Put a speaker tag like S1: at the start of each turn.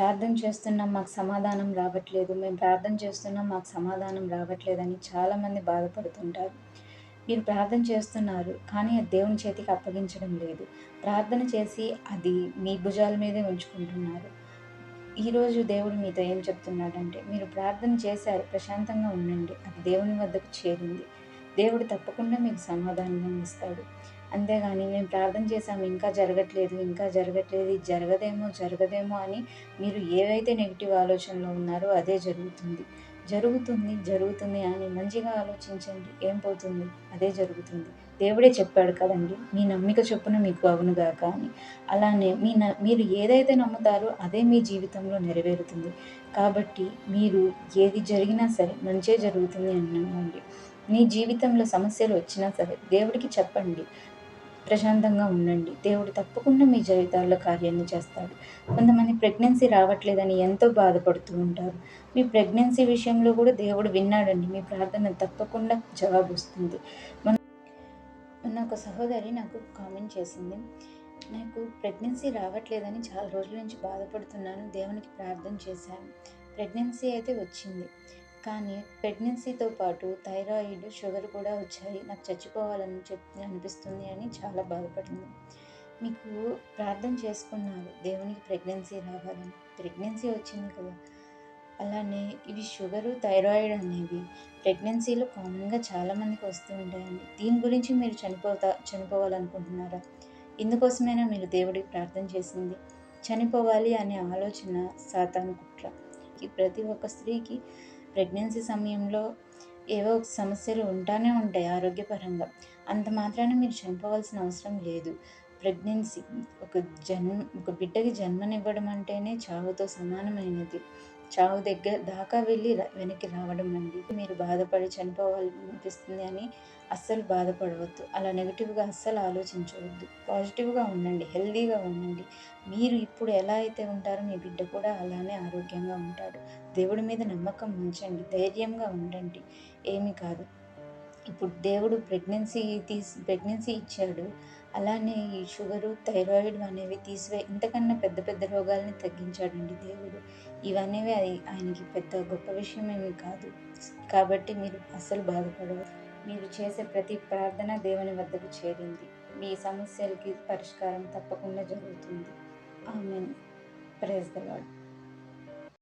S1: ప్రార్థన చేస్తున్నాం మాకు సమాధానం రావట్లేదు, మేము ప్రార్థన చేస్తున్నాం మాకు సమాధానం రావట్లేదని చాలామంది బాధపడుతుంటారు. మీరు ప్రార్థన చేస్తున్నారు కానీ అది దేవుని చేతికి అప్పగించడం లేదు. ప్రార్థన చేసి అది మీ భుజాల మీదే ఉంచుకుంటున్నారు. ఈరోజు దేవుడు మీతో ఏం చెప్తున్నాడంటే, మీరు ప్రార్థన చేశారు, ప్రశాంతంగా ఉండండి, అది దేవుని వద్దకు చేరింది. దేవుడు తప్పకుండా మీకు సమాధానం ఇస్తాడు. అంతేగాని మేము ప్రార్థన చేశాము ఇంకా జరగట్లేదు, ఇంకా జరగట్లేదు, ఇది జరగదేమో జరగదేమో అని మీరు ఏవైతే నెగిటివ్ ఆలోచనలో ఉన్నారో అదే జరుగుతుంది. జరుగుతుంది జరుగుతుంది అని మంచిగా ఆలోచించండి, ఏం పోతుంది, అదే జరుగుతుంది. దేవుడే చెప్పాడు కదండి, మీ నమ్మిక చొప్పున మీకు అవునుగాక అని. అలానే మీరు ఏదైతే నమ్ముతారో అదే మీ జీవితంలో నెరవేరుతుంది. కాబట్టి మీరు ఏది జరిగినా సరే మంచే జరుగుతుంది అని నమ్మండి. మీ జీవితంలో సమస్యలు వచ్చినా సరే దేవుడికి చెప్పండి, ప్రశాంతంగా ఉండండి. దేవుడు తప్పకుండా మీ జీవితాల్లో కార్యాన్ని చేస్తాడు. కొంతమంది ప్రెగ్నెన్సీ రావట్లేదని ఎంతో బాధపడుతూ ఉంటారు. మీ ప్రెగ్నెన్సీ విషయంలో కూడా దేవుడు విన్నాడండి. మీ ప్రార్థన తప్పకుండా జవాబు వస్తుంది. మొన్న ఒక సహోదరి నాకు కామెంట్ చేసింది, నాకు ప్రెగ్నెన్సీ రావట్లేదని చాలా రోజుల నుంచి బాధపడుతున్నాను, దేవునికి ప్రార్థన చేశాను, ప్రెగ్నెన్సీ అయితే వచ్చింది, కానీ ప్రెగ్నెన్సీతో పాటు థైరాయిడ్, షుగర్ కూడా వచ్చాయి, నాకు చచ్చిపోవాలని అనిపిస్తుంది అని చాలా బాధపడింది. మీకు ప్రార్థన చేసుకున్నారు దేవునికి ప్రెగ్నెన్సీ రావాలని, ప్రెగ్నెన్సీ వచ్చింది కదా. అలానే ఇవి షుగరు, థైరాయిడ్ అనేవి ప్రెగ్నెన్సీలో కామన్గా చాలామందికి వస్తూ ఉంటాయండి. దీని గురించి మీరు చనిపోవాలనుకుంటున్నారా? ఇందుకోసమైనా మీరు దేవుడికి ప్రార్థన చేసింది. చనిపోవాలి అనే ఆలోచన సాతాను కుట్ర. ప్రతి ఒక్క స్త్రీకి ప్రెగ్నెన్సీ సమయంలో ఏవో ఒక సమస్యలు ఉంటానే ఉంటాయి ఆరోగ్యపరంగా. అంత మాత్రాన మీరు చనిపోవాల్సిన అవసరం లేదు. ప్రెగ్నెన్సీ ఒక బిడ్డకి జన్మనివ్వడం అంటేనే చావుతో సమానమైనది. చావు దగ్గర దాకా వెళ్ళి వెనక్కి రావడం అండి. మీరు బాధపడి చనిపోవాలనిపిస్తుంది అని అస్సలు బాధపడవద్దు. అలా నెగిటివ్గా అస్సలు ఆలోచించవద్దు. పాజిటివ్గా ఉండండి, హెల్దీగా ఉండండి. మీరు ఇప్పుడు ఎలా అయితే ఉంటారో మీ బిడ్డ కూడా అలానే ఆరోగ్యంగా ఉంటాడు. దేవుడి మీద నమ్మకం ఉంచండి, ధైర్యంగా ఉండండి, ఏమీ కాదు. ఇప్పుడు దేవుడు ప్రెగ్నెన్సీ ఇచ్చాడు, అలానే ఈ షుగరు, థైరాయిడ్ అనేవి ఇంతకన్నా పెద్ద పెద్ద రోగాలని తగ్గించాడండి దేవుడు. ఇవనేవి ఆయనకి పెద్ద గొప్ప విషయం ఏమీ కాదు. కాబట్టి మీరు అస్సలు బాధపడవద్దు. మీరు చేసే ప్రతి ప్రార్థన దేవుని వద్దకు చేరింది. మీ సమస్యలకి పరిష్కారం తప్పకుండా జరుగుతుంది. ఆమేన్. Praise the lord.